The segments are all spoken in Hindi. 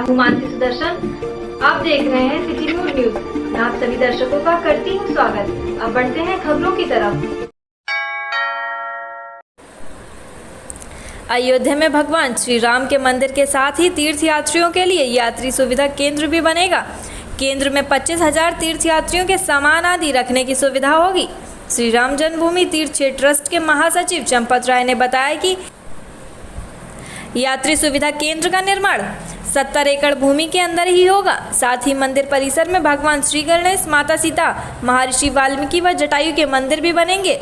हूँ मानसी सुदर्शन। आप देख रहे हैं सिटी मूड न्यूज। मैं आप सभी दर्शकों का करती हूँ स्वागत। अब बढ़ते हैं खबरों की तरफ। अयोध्या में भगवान श्री राम के मंदिर के साथ ही तीर्थ यात्रियों के लिए यात्री सुविधा केंद्र भी बनेगा। केंद्र में 25,000 तीर्थ यात्रियों के सामान आदि रखने की सुविधा होगी। श्री राम जन्मभूमि तीर्थ क्षेत्र ट्रस्ट के महासचिव चंपत राय ने बताया कि यात्री सुविधा केंद्र का निर्माण 70 एकड़ भूमि के अंदर ही होगा। साथ ही मंदिर परिसर में भगवान श्री गणेश, माता सीता, महर्षि वाल्मीकि व जटायु के मंदिर भी बनेंगे।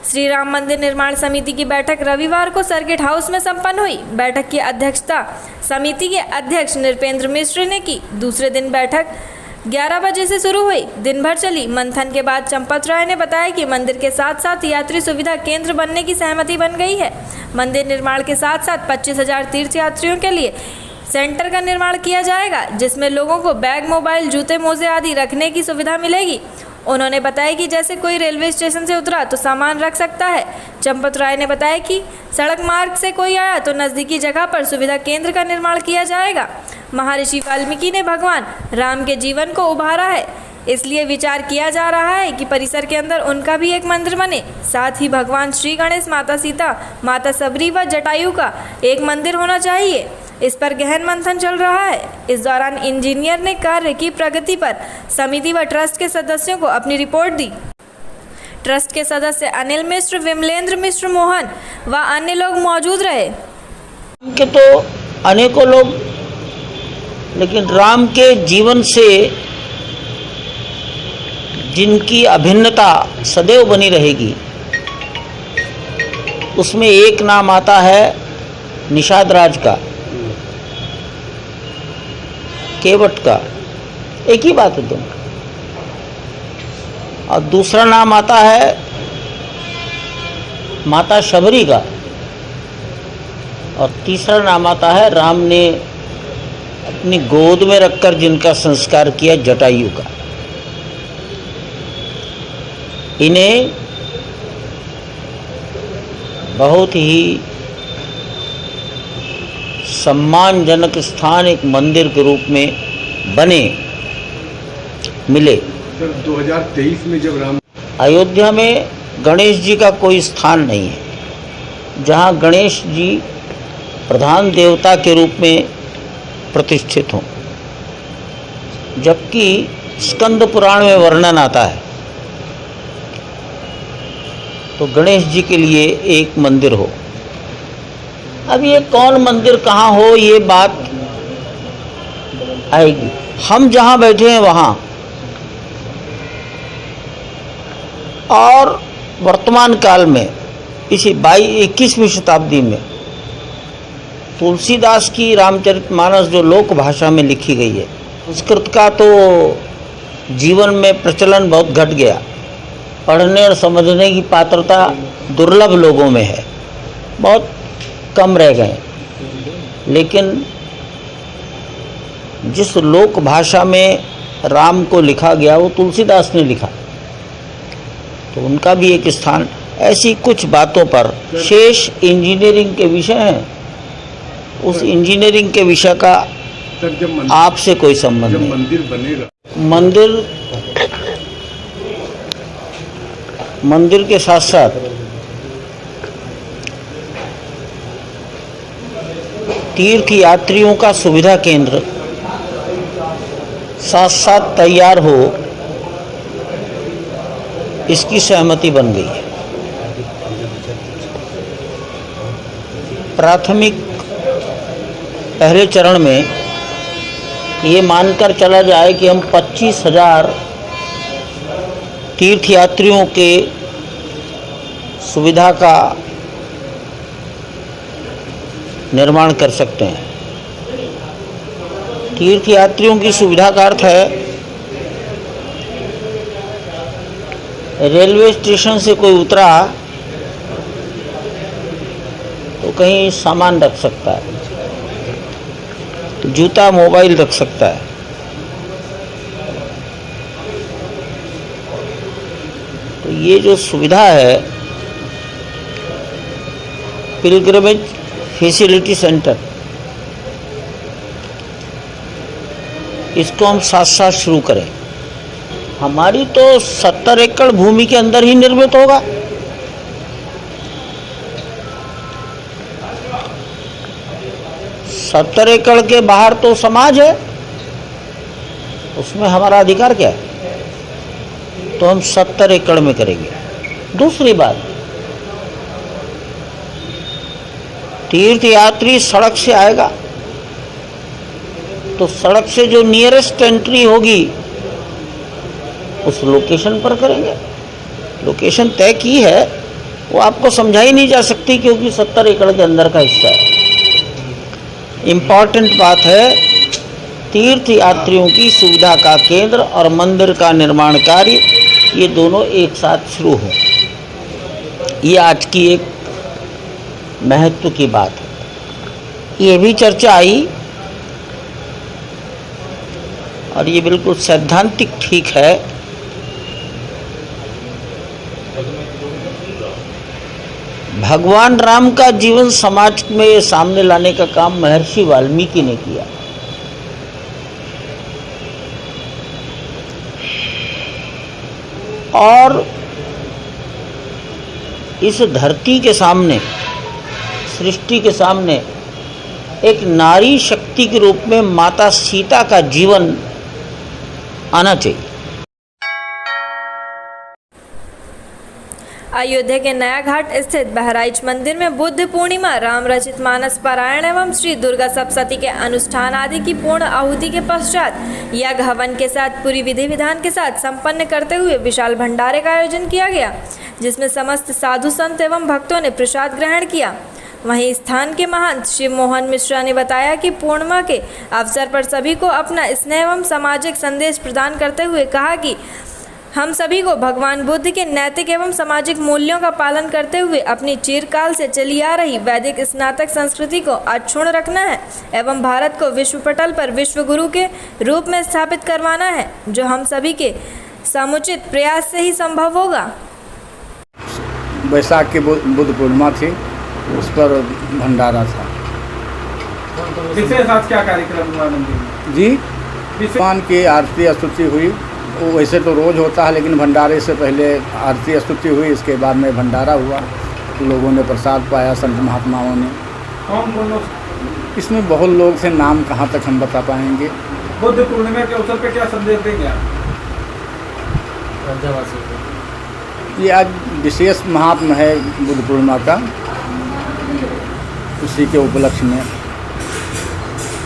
श्री राम मंदिर निर्माण समिति की बैठक रविवार को सर्किट हाउस में संपन्न हुई। बैठक की अध्यक्षता समिति के अध्यक्ष नृपेंद्र मिश्र ने की। दूसरे दिन बैठक 11 बजे से शुरू हुई, दिन भर चली। मंथन के बाद चंपत राय ने बताया कि मंदिर के साथ साथ यात्री सुविधा केंद्र बनने की सहमति बन गई है। मंदिर निर्माण के साथ साथ 25,000 तीर्थ यात्रियों के लिए सेंटर का निर्माण किया जाएगा, जिसमें लोगों को बैग, मोबाइल, जूते, मोजे आदि रखने की सुविधा मिलेगी। उन्होंने बताया कि जैसे कोई रेलवे स्टेशन से उतरा तो सामान रख सकता है। चंपत राय ने बताया कि सड़क मार्ग से कोई आया तो नज़दीकी जगह पर सुविधा केंद्र का निर्माण किया जाएगा। महर्षि वाल्मीकि ने भगवान राम के जीवन को उभारा है, इसलिए विचार किया जा रहा है कि परिसर के अंदर उनका भी एक मंदिर बने। साथ ही भगवान श्री गणेश, माता सीता, माता सबरी व जटायु का एक मंदिर होना चाहिए। इस पर गहन मंथन चल रहा है। इस दौरान इंजीनियर ने कार्य की प्रगति पर समिति व ट्रस्ट के सदस्यों को अपनी रिपोर्ट दी। ट्रस्ट के सदस्य अनिल मिश्र, विमलेंद्र मिश्र, मोहन व अन्य लोग मौजूद रहे। के तो अनेकों लोग, लेकिन राम के जीवन से जिनकी अभिन्नता सदैव बनी रहेगी, उसमें एक नाम आता है निषाद राज का, केवट का। एक ही बात है दोनों। और दूसरा नाम आता है माता शबरी का, और तीसरा नाम आता है राम ने अपनी गोद में रखकर जिनका संस्कार किया, जटायु का। इन्हें बहुत ही सम्मानजनक स्थान एक मंदिर के रूप में बने मिले। सर 2023 में जब राम अयोध्या में गणेश जी का कोई स्थान नहीं है जहां गणेश जी प्रधान देवता के रूप में प्रतिष्ठित हों, जबकि स्कंद पुराण में वर्णन आता है तो गणेश जी के लिए एक मंदिर हो। अब ये कौन मंदिर कहाँ हो, ये बात आएगी। हम जहाँ बैठे हैं वहाँ, और वर्तमान काल में इसी 21वीं शताब्दी में तुलसीदास की रामचरितमानस जो लोक भाषा में लिखी गई है, संस्कृत का तो जीवन में प्रचलन बहुत घट गया। पढ़ने और समझने की पात्रता दुर्लभ लोगों में है, बहुत कम रह गए। लेकिन जिस लोक भाषा में राम को लिखा गया वो तुलसीदास ने लिखा, तो उनका भी एक स्थान। ऐसी कुछ बातों पर शेष इंजीनियरिंग के विषय हैं, उस इंजीनियरिंग के विषय का आपसे कोई संबंध नहीं। मंदिर बनेगा, मंदिर के साथ साथ तीर्थ यात्रियों का सुविधा केंद्र साथ साथ तैयार हो, इसकी सहमति बन गई है। प्राथमिक पहले चरण में ये मानकर चला जाए कि हम 25,000 तीर्थ यात्रियों के सुविधा का निर्माण कर सकते हैं। तीर्थ यात्रियों की सुविधा का अर्थ है रेलवे स्टेशन से कोई उतरा तो कहीं सामान रख सकता है, जूता, मोबाइल रख सकता है। तो ये जो सुविधा है पिलग्रिमेज फैसिलिटी सेंटर, इसको हम साथ साथ शुरू करें। हमारी तो 70 एकड़ भूमि के अंदर ही निर्मित होगा। सत्तर एकड़ के बाहर तो समाज है, उसमें हमारा अधिकार क्या है? तो हम 70 एकड़ में करेंगे। दूसरी बात, तीर्थ यात्री सड़क से आएगा तो सड़क से जो नियरेस्ट एंट्री होगी उस लोकेशन पर करेंगे। लोकेशन तय की है, वो आपको समझाई नहीं जा सकती क्योंकि 70 एकड़ के अंदर का हिस्सा है। इम्पॉर्टेंट बात है, तीर्थ यात्रियों की सुविधा का केंद्र और मंदिर का निर्माण कार्य ये दोनों एक साथ शुरू हो। ये आज की एक महत्व की बात है। ये भी चर्चा आई और ये बिल्कुल सैद्धांतिक ठीक है भगवान राम का जीवन समाज में सामने लाने का काम महर्षि वाल्मीकि ने किया। और इस धरती के सामने, सृष्टि के सामने एक नारी शक्ति के रूप में माता सीता का जीवन आना चाहिए। अयोध्या के नया घाट स्थित बहराइच मंदिर में बुद्ध पूर्णिमा, राम रचित मानस पारायण एवं श्री दुर्गा सप्तशती के अनुष्ठान आदि की पूर्ण आहुति के पश्चात यज्ञ हवन के साथ पूरी विधि विधान के साथ संपन्न करते हुए विशाल भंडारे का आयोजन किया गया, जिसमें समस्त साधु संत एवं भक्तों ने प्रसाद ग्रहण किया। वहीं स्थान के महंत शिव मोहन मिश्रा ने बताया कि पूर्णिमा के अवसर पर सभी को अपना स्नेह एवं सामाजिक संदेश प्रदान करते हुए कहा कि हम सभी को भगवान बुद्ध के नैतिक एवं सामाजिक मूल्यों का पालन करते हुए अपनी चिरकाल से चली आ रही वैदिक स्नातक संस्कृति को अक्षुण्ण रखना है एवं भारत को विश्व पटल पर विश्व गुरु के रूप में स्थापित करवाना है, जो हम सभी के समुचित प्रयास से ही संभव होगा। बैसाख की बुद्ध पूर्णिमा थी, उस पर भंडारा था। इसके साथ क्या कार्यक्रम हुआ मंदिर में? जी, भगवान की आरती स्तुति हुई। वो वैसे तो रोज़ होता है, लेकिन भंडारे से पहले आरती स्तुति हुई, इसके बाद में भंडारा हुआ। लोगों ने प्रसाद पाया, संत महात्माओं ने। कौन कौन लोग? इसमें बहुत लोग थे, नाम कहाँ तक हम बता पाएंगे। बुद्ध पूर्णिमा के अवसर पर क्या संदेश देंगे आप? ये आज विशेष महात्मा है बुद्ध पूर्णिमा का, उसी के उपलक्ष्य में।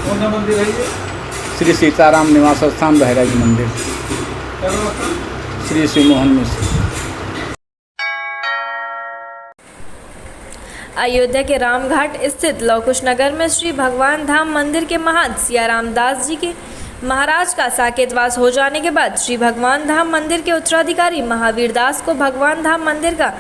कौन सा मंदिर है ये? श्री सीताराम निवास स्थान बहराइच मंदिर, श्री शिव मोहन मिश्र। अयोध्या के रामघाट स्थित लवकुश नगर में श्री भगवान धाम मंदिर के महंत सियाराम दास जी के महाराज का साकेतवास हो जाने के बाद श्री भगवान धाम मंदिर के उत्तराधिकारी महावीर दास को भगवान धाम मंदिर का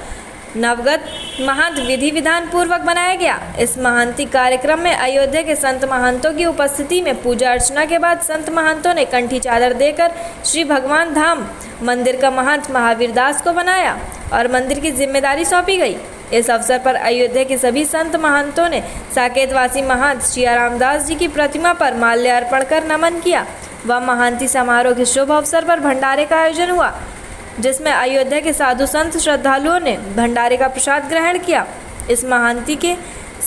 नवगत महंत विधि विधान पूर्वक बनाया गया। इस महंती कार्यक्रम में अयोध्या के संत महंतों की उपस्थिति में पूजा अर्चना के बाद संत महंतों ने कंठी चादर देकर श्री भगवान धाम मंदिर का महंत महावीर दास को बनाया और मंदिर की जिम्मेदारी सौंपी गई। इस अवसर पर अयोध्या के सभी संत महंतों ने साकेतवासी महंत सियाराम दास जी की प्रतिमा पर माल्य अर्पण कर नमन किया। वह महंती समारोह के शुभ अवसर पर भंडारे का आयोजन हुआ, जिसमें अयोध्या के साधु संत श्रद्धालुओं ने भंडारे का प्रसाद ग्रहण किया। इस महंती के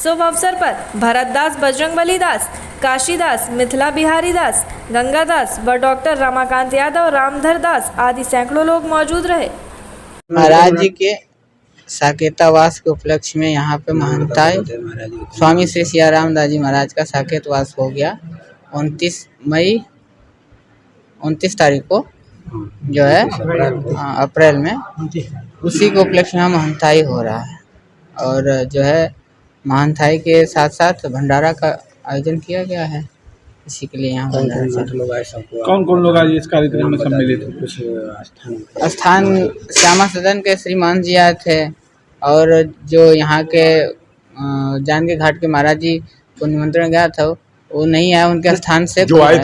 शुभ अवसर पर भरत दास, बजरंगबली दास, काशीदास, मिथिला बिहारी दास, गंगा दास व डॉक्टर रमाकांत यादव, रामधर दास आदि सैकड़ों लोग मौजूद रहे। महाराज जी के साकेतवास के उपलक्ष्य में यहाँ पे महंताई स्वामी श्री सियाराम दास जी महाराज का साकेतवास हो गया 29 तारीख को, जो है अप्रैल में। उसी के उपलक्ष्य में महंताई हो रहा है और जो है महंताई के साथ साथ भंडारा का आयोजन किया गया है। इसी के लिए यहाँ कौन कौन लोग आज इस कार्यक्रम में सम्मिलित हुए? स्थान श्यामा सदन के श्री महंत जी आए थे और जो यहाँ के जानकी घाट के महाराज जी को निमंत्रण गया था वो नहीं आया, उनके स्थान से जो आए थे।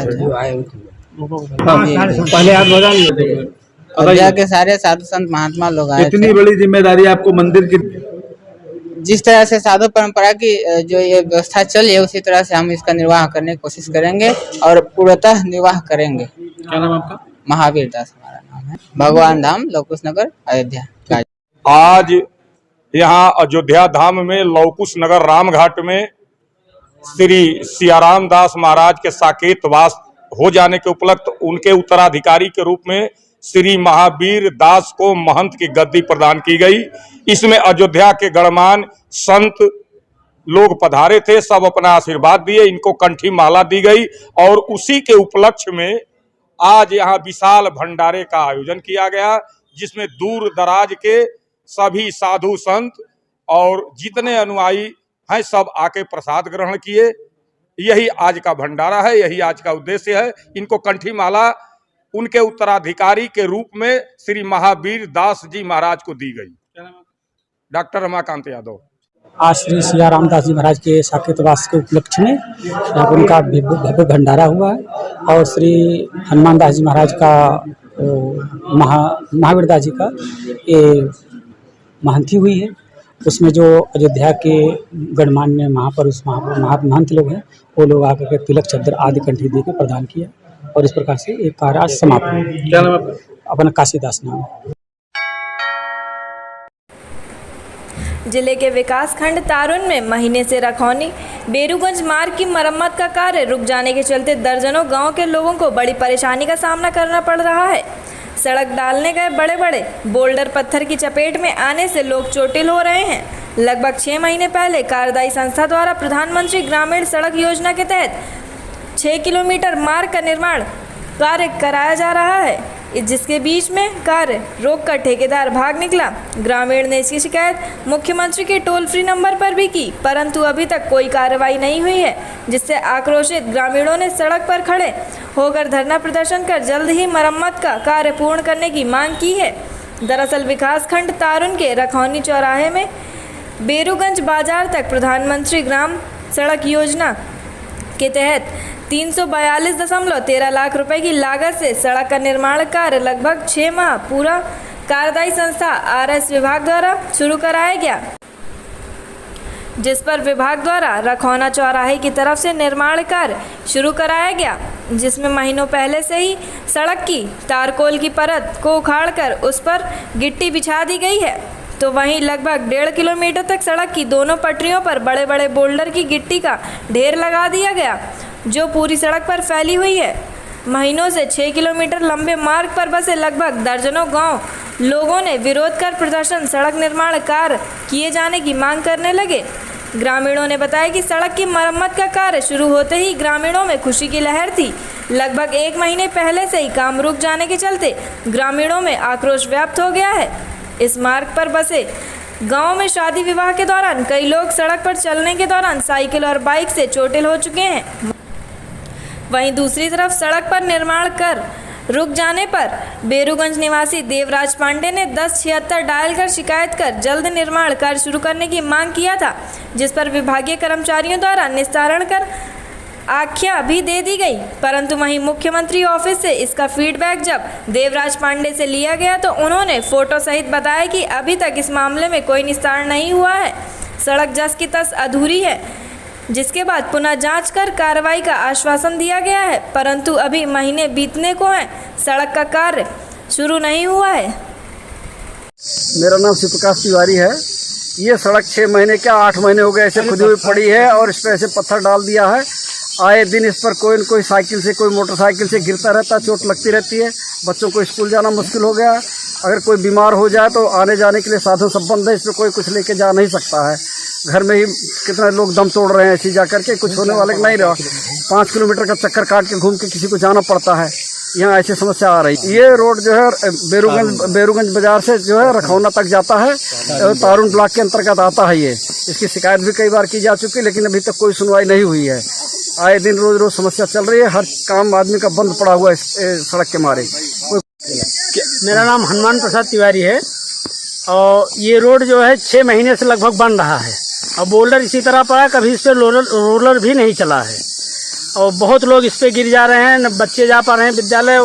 अयोध्या के सारे साधु संत महात्मा लोग आए। इतनी बड़ी जिम्मेदारी आपको मंदिर की? जिस तरह से साधु परंपरा की जो ये व्यवस्था चली है उसी तरह से हम इसका निर्वाह करने की कोशिश करेंगे और पूर्णतः निर्वाह करेंगे। क्या नाम आपका? महावीर दास हमारा नाम है, भगवान धाम, लवकुश नगर, अयोध्या। आज यहाँ अयोध्या धाम में लवकुश नगर रामघाट में श्री सियाराम दास महाराज के साकेत वास हो जाने के उपलक्ष्य उनके उत्तराधिकारी के रूप में श्री महावीर दास को महंत की गद्दी प्रदान की गई। इसमें अयोध्या के गणमान्य संत लोग पधारे थे, सब अपना आशीर्वाद दिए, इनको कंठी माला दी गई और उसी के उपलक्ष्य में आज यहाँ विशाल भंडारे का आयोजन किया गया, जिसमें दूर दराज के सभी साधु संत और जितने अनुयायी हैं सब आके प्रसाद ग्रहण किए। यही आज का भंडारा है, यही आज का उद्देश्य है। इनको कंठी माला उनके उत्तराधिकारी के रूप में श्री महावीर दास जी महाराज को दी गई। डॉक्टर रमाकांत यादव। आज श्री सियाराम दास जी महाराज के साकेतवास के उपलक्ष्य में यहाँ पर उनका भव्य भंडारा हुआ है और श्री हनुमान दास जी महाराज का महावीर दास जी का ये महंती हुई है। उसमें जो अयोध्या के गणमान्य महापुरुष महंत लोग हैं वो लोग आकर के तिलक चद्दर आदि कंठी दे के प्रदान किया और इस प्रकार से एक कार्य आज समाप्त हुआ। क्या नाम आपका? अपना काशीदास नाम है। जिले के विकासखंड तारुन में महीने से रखौनी बेरूगंज मार्ग की मरम्मत का कार्य रुक जाने के चलते दर्जनों गांव के लोगों को बड़ी परेशानी का सामना करना पड़ रहा है। सड़क डालने गए बड़े बड़े बोल्डर पत्थर की चपेट में आने से लोग चोटिल हो रहे हैं। लगभग 6 महीने पहले कार्यदायी संस्था द्वारा प्रधानमंत्री ग्रामीण सड़क योजना के तहत 6 किलोमीटर मार्ग का निर्माण कार्य कराया जा रहा है, जिसके बीच में कार्य रोककर ठेकेदार भाग निकला। ग्रामीण ने इसकी शिकायत मुख्यमंत्री के टोल फ्री नंबर पर भी की, परंतु अभी तक कोई कार्रवाई नहीं हुई है, जिससे आक्रोशित ग्रामीणों ने सड़क पर खड़े होकर धरना प्रदर्शन कर जल्द ही मरम्मत का कार्य पूर्ण करने की मांग की है। दरअसल विकासखंड तारुन के रखौनी चौराहे में बेरूगंज बाजार तक प्रधानमंत्री ग्राम सड़क योजना के तहत 342.13 लाख रुपए की लागत से सड़क का निर्माण कार्य लगभग 6 माह पूरा कार्यदायी संस्था आरएस विभाग द्वारा शुरू कराया गया, जिस पर विभाग द्वारा रखौना चौराहे की तरफ से निर्माण कार्य शुरू कराया गया, जिसमें महीनों पहले से ही सड़क की तारकोल की परत को उखाड़कर उस पर गिट्टी बिछा दी गई है। तो वहीं लगभग 1.5 किलोमीटर तक सड़क की दोनों पटरियों पर बड़े बड़े बोल्डर की गिट्टी का ढेर लगा दिया गया, जो पूरी सड़क पर फैली हुई है। महीनों से 6 किलोमीटर लंबे मार्ग पर बसे लगभग दर्जनों गांव लोगों ने विरोध कर प्रदर्शन सड़क निर्माण कार्य किए जाने की मांग करने लगे। ग्रामीणों ने बताया कि सड़क की मरम्मत का कार्य शुरू होते ही ग्रामीणों में खुशी की लहर थी। लगभग 1 महीने पहले से ही काम रुक जाने के चलते ग्रामीणों में आक्रोश व्याप्त हो गया है। इस मार्ग पर बसे गांव में शादी विवाह के दौरान कई लोग सड़क पर चलने के दौरान साइकिल और बाइक से चोटिल हो चुके हैं। वहीं दूसरी तरफ सड़क पर निर्माण कर रुक जाने पर बेरूगंज निवासी देवराज पांडे ने 1076 डायल कर शिकायत कर जल्द निर्माण कार्य शुरू करने की मांग किया था, जिस पर विभागीय कर्मचारियों द्वारा निस्तारण कर आख्या भी दे दी गई। परंतु वहीं मुख्यमंत्री ऑफिस से इसका फीडबैक जब देवराज पांडे से लिया गया तो उन्होंने फोटो सहित बताया कि अभी तक इस मामले में कोई निस्तारण नहीं हुआ है, सड़क जस की तस अधूरी है, जिसके बाद पुनः जांच कर कार्रवाई का आश्वासन दिया गया है, परंतु अभी महीने बीतने को हैं, सड़क का कार्य शुरू नहीं हुआ है। मेरा नाम शिवप्रकाश तिवारी है। ये सड़क 6 महीने क्या 8 महीने हो गए ऐसे खुदी हुई पड़ी है और इस पर ऐसे पत्थर डाल दिया है। आए दिन इस पर कोई न कोई साइकिल से कोई मोटरसाइकिल से गिरता रहता, चोट लगती रहती है। बच्चों को स्कूल जाना मुश्किल हो गया। अगर कोई बीमार हो जाए तो आने जाने के लिए साधन सब बंद है, इस पर कोई कुछ लेके जा नहीं सकता है। घर में ही कितने लोग दम तोड़ रहे हैं ऐसे जा करके, कुछ होने वाले नहीं रहा। 5 किलोमीटर का चक्कर काट के घूम के किसी को जाना पड़ता है। यहाँ ऐसी समस्या आ रही। ये रोड जो है बेरूगंज बाजार से जो है रखौना तक जाता है, तारुन ब्लॉक के अंतर्गत आता है। ये इसकी शिकायत भी कई बार की जा चुकी है, लेकिन अभी तक कोई सुनवाई नहीं हुई है। आए दिन रोज रोज समस्या चल रही है, हर काम आदमी का बंद पड़ा हुआ है सड़क के मारे। मेरा नाम हनुमान प्रसाद तिवारी है और ये रोड जो है 6 महीने से लगभग बन रहा है और बोल्डर इसी तरह पड़ा, कभी इस पर रोलर भी नहीं चला है और बहुत लोग इस पे गिर जा रहे हैं। न बच्चे जा पा रहे हैं विद्यालय,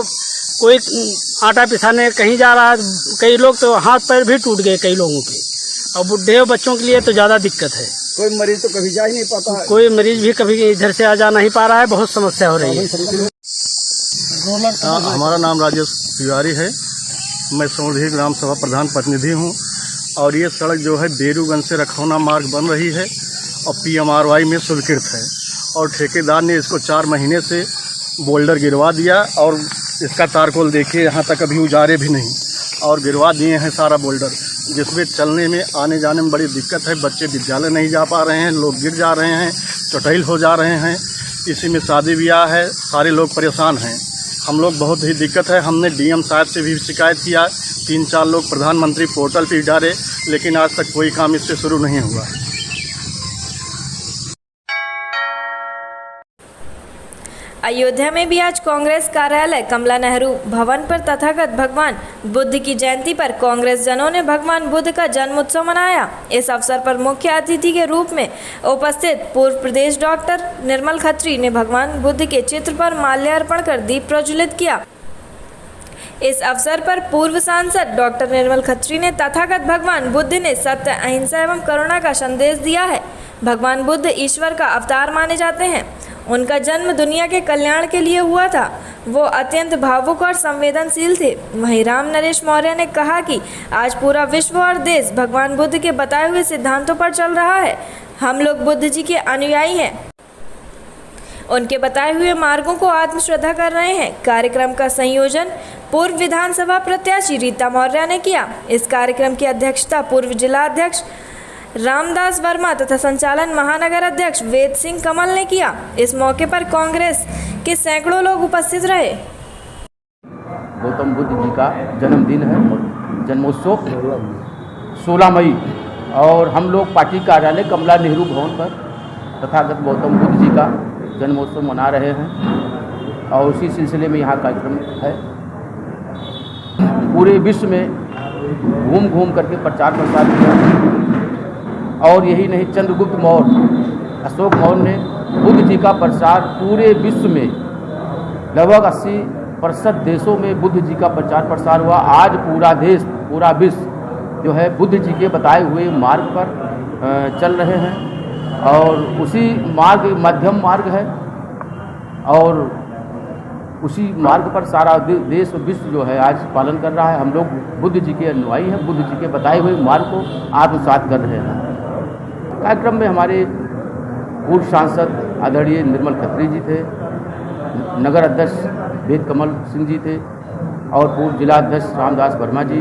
कोई आटा पिसाने कहीं जा रहा है। कई लोग तो हाथ पैर भी टूट गए कई लोगों के। और बूढ़े और बच्चों के लिए तो ज़्यादा दिक्कत है। कोई मरीज तो कभी जा ही नहीं पाता है। कोई मरीज भी कभी इधर से आ जा नहीं पा रहा है, बहुत समस्या हो रही है। हमारा नाम राजेश तिवारी है, मैं सोढ़ी ग्राम सभा प्रधान प्रतिनिधि हूँ। और ये सड़क जो है बेरूगंज से रखौना मार्ग बन रही है और PMRY में स्वीकृत है, और ठेकेदार ने इसको 4 महीने से बोल्डर गिरवा दिया, और इसका तारकोल देखिए यहाँ तक अभी उजारे भी नहीं, और गिरवा दिए हैं सारा बोल्डर, जिसमें चलने में आने जाने में बड़ी दिक्कत है। बच्चे विद्यालय नहीं जा पा रहे हैं, लोग गिर जा रहे हैं, चौटैल हो जा रहे हैं। इसी में शादी ब्याह है, सारे लोग परेशान हैं। हम लोग बहुत ही दिक्कत है। हमने DM साहब से भी शिकायत किया, 3-4 लोग प्रधानमंत्री पोर्टल पर डाले, लेकिन आज तक कोई काम इससे शुरू नहीं हुआ। अयोध्या में भी आज कांग्रेस कार्यालय कमला नेहरू भवन पर तथागत भगवान बुद्ध की जयंती पर कांग्रेस जनों ने भगवान बुद्ध का जन्मोत्सव मनाया। इस अवसर पर मुख्य अतिथि के रूप में उपस्थित पूर्व प्रदेश डॉक्टर निर्मल खत्री ने भगवान बुद्ध के चित्र पर माल्यार्पण कर दीप प्रज्वलित किया। इस अवसर पर पूर्व सांसद डॉक्टर निर्मल खत्री ने तथागत भगवान बुद्ध ने सत्य, अहिंसा एवं करुणा का संदेश दिया है। भगवान बुद्ध ईश्वर का अवतार माने जाते हैं। उनका जन्म दुनिया के कल्याण के लिए हुआ था। वो अत्यंत भावुक और संवेदनशील थे। वहीं राम नरेश मौर्य ने कहा कि आज पूरा विश्व और देश भगवान बुद्ध के बताए हुए सिद्धांतों पर चल रहा है। हम लोग बुद्ध जी के अनुयायी हैं, उनके बताए हुए मार्गों को आत्मश्रद्धा कर रहे हैं। कार्यक्रम का संयोजन पूर्व विधानसभा प्रत्याशी रीता मौर्य ने किया। इस कार्यक्रम की अध्यक्षता पूर्व जिला अध्यक्ष रामदास वर्मा तथा संचालन महानगर अध्यक्ष वेद सिंह कमल ने किया। इस मौके पर कांग्रेस के सैकड़ों लोग उपस्थित रहे। गौतम बुद्ध जी का जन्मदिन है, जन्मोत्सव 16 मई, और हम लोग पार्टी कार्यालय कमला नेहरू भवन पर तथागत गौतम बुद्ध जी का जन्मोत्सव मना रहे हैं, और उसी सिलसिले में यहाँ कार्यक्रम है। पूरे विश्व में घूम घूम करके प्रचार प्रसार किया, और यही नहीं, चंद्रगुप्त मौर्य, अशोक मौर्य ने बुद्ध जी का प्रचार पूरे विश्व में लगभग 80% देशों में बुद्ध जी का प्रचार प्रसार हुआ। आज पूरा देश, पूरा विश्व जो है बुद्ध जी के बताए हुए मार्ग पर चल रहे हैं, और उसी मार्ग मध्यम मार्ग है, और उसी मार्ग पर सारा देश और विश्व जो है आज पालन कर रहा है। हम लोग बुद्ध जी के अनुयायी हैं, बुद्ध जी के बताए हुए मार्ग को आत्मसात कर रहे हैं। कार्यक्रम में हमारे पूर्व सांसद आदरणीय निर्मल खत्री जी थे, नगर अध्यक्ष वेद कमल सिंह जी थे, और पूर्व जिला अध्यक्ष रामदास वर्मा जी,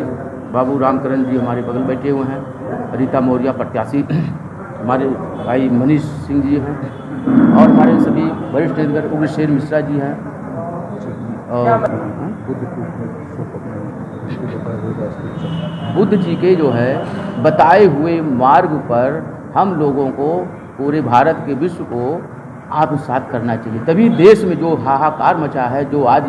बाबू रामकरण जी हमारे बगल बैठे हुए हैं, रीता मौर्य प्रत्याशी हमारे भाई मनीष सिंह जी हैं, और हमारे सभी वरिष्ठ नेतागण उग्रसेन मिश्रा जी हैं। और बुद्ध जी के जो है बताए हुए मार्ग पर हम लोगों को, पूरे भारत के विश्व को आत्मसात करना चाहिए। तभी देश में जो हाहाकार मचा है, जो आज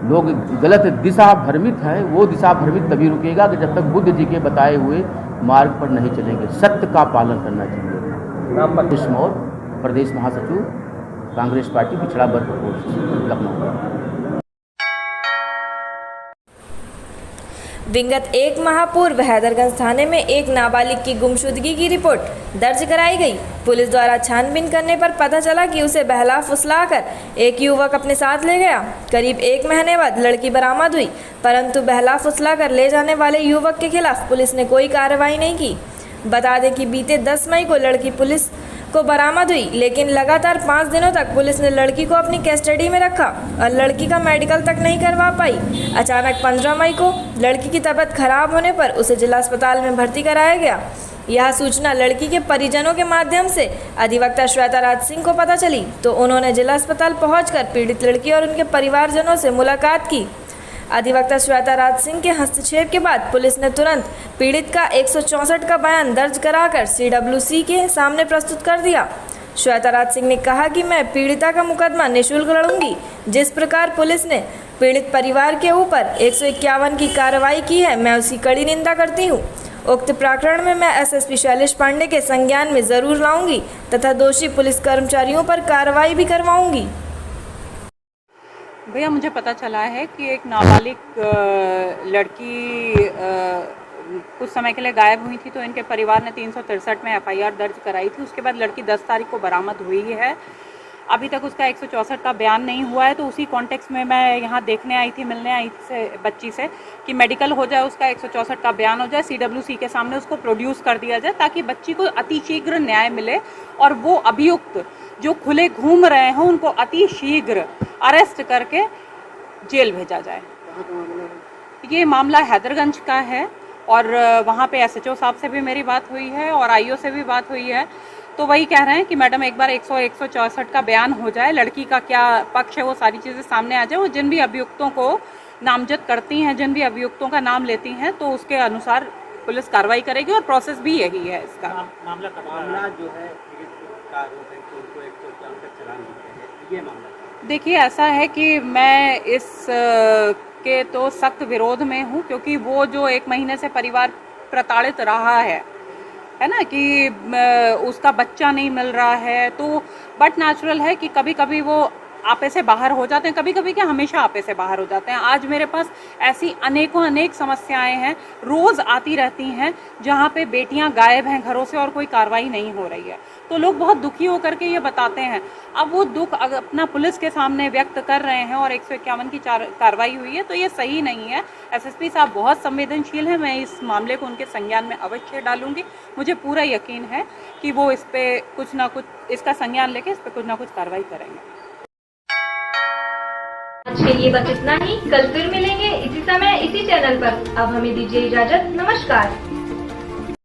लोग गलत दिशा भ्रमित हैं, वो दिशा भ्रमित तभी रुकेगा कि जब तक बुद्ध जी के बताए हुए मार्ग पर नहीं चलेंगे। सत्य का पालन करना चाहिए। राजेश मौर्य, प्रदेश महासचिव, कांग्रेस पार्टी, पिछड़ा वर्ग प्रकोष्ठ, लखनऊ। विगत 1 माह पूर्व हैदरगंज थाने में एक नाबालिग की गुमशुदगी की रिपोर्ट दर्ज कराई गई। पुलिस द्वारा छानबीन करने पर पता चला कि उसे बहला फुसलाकर एक युवक अपने साथ ले गया। करीब 1 महीने बाद लड़की बरामद हुई, परंतु बहला फुसलाकर ले जाने वाले युवक के खिलाफ पुलिस ने कोई कार्रवाई नहीं की। बता दें कि बीते 10 मई को लड़की पुलिस को बरामद हुई, लेकिन लगातार 5 दिनों तक पुलिस ने लड़की को अपनी कस्टडी में रखा और लड़की का मेडिकल तक नहीं करवा पाई। अचानक 15 मई को लड़की की तबीयत खराब होने पर उसे जिला अस्पताल में भर्ती कराया गया। यह सूचना लड़की के परिजनों के माध्यम से अधिवक्ता श्वेता राज सिंह को पता चली, तो उन्होंने जिला अस्पताल पहुंचकर पीड़ित लड़की और उनके परिवारजनों से मुलाकात की। अधिवक्ता श्वेता राज सिंह के हस्तक्षेप के बाद पुलिस ने तुरंत पीड़ित का 164 का बयान दर्ज कराकर CWC के सामने प्रस्तुत कर दिया। श्वेता राज सिंह ने कहा कि मैं पीड़िता का मुकदमा निःशुल्क लड़ूंगी। जिस प्रकार पुलिस ने पीड़ित परिवार के ऊपर 151 की कार्रवाई की है, मैं उसकी कड़ी निंदा करती हूँ। उक्त प्रकरण में मैं SSP शैलेश पांडे के संज्ञान में ज़रूर लाऊंगी तथा दोषी पुलिस कर्मचारियों पर कार्रवाई भी करवाऊंगी। भैया, मुझे पता चला है कि एक नाबालिग लड़की कुछ समय के लिए गायब हुई थी, तो इनके परिवार ने 363 में FIR दर्ज कराई थी। उसके बाद लड़की 10 तारीख को बरामद हुई है। अभी तक उसका 164 का बयान नहीं हुआ है, तो उसी कॉन्टेक्स्ट में मैं यहाँ देखने आई थी, मिलने आई थी बच्ची से कि मेडिकल हो जाए, उसका 164 का बयान हो जाए, CWC के सामने उसको प्रोड्यूस कर दिया जाए, ताकि बच्ची को अतिशीघ्र न्याय मिले और वो अभियुक्त जो खुले घूम रहे हों उनको अतिशीघ्र अरेस्ट करके जेल भेजा जाए। ये मामला हैदरगंज का है और वहाँ पे SHO साहब से भी मेरी बात हुई है और IO से भी बात हुई है, तो वही कह रहे हैं कि मैडम एक बार 164 का बयान हो जाए, लड़की का क्या पक्ष है वो सारी चीज़ें सामने आ जाए, वो जिन भी अभियुक्तों को नामजद करती हैं, जिन भी अभियुक्तों का नाम लेती हैं, तो उसके अनुसार पुलिस कार्रवाई करेगी और प्रोसेस भी यही है इसका। मामला जो है का आरोप है कि उनको 151 का चालान दिया है, ये मामला देखिए ऐसा है कि मैं इस के तो सख्त विरोध में हूँ, क्योंकि वो जो 1 महीने से परिवार प्रताड़ित रहा है ना, कि उसका बच्चा नहीं मिल रहा है, तो बट नेचुरल है कि कभी कभी वो आपे से बाहर हो जाते हैं, कभी कभी क्या हमेशा आपे से बाहर हो जाते हैं। आज मेरे पास ऐसी अनेक समस्याएं हैं, रोज़ आती रहती हैं, जहाँ पे बेटियां गायब हैं घरों से और कोई कार्रवाई नहीं हो रही है, तो लोग बहुत दुखी होकर के ये बताते हैं। अब वो दुख अपना पुलिस के सामने व्यक्त कर रहे हैं और 151 की कार्रवाई हुई है, तो ये सही नहीं है। SSP साहब बहुत संवेदनशील हैं, मैं इस मामले को उनके संज्ञान में अवश्य डालूंगी। मुझे पूरा यकीन है कि वो इस पर कुछ ना कुछ इसका संज्ञान लेके इस पर कुछ ना कुछ कार्रवाई करेंगे। आज के लिए बस इतना ही, कल फिर मिलेंगे इसी समय इसी चैनल पर। अब हमें दीजिए इजाजत, नमस्कार।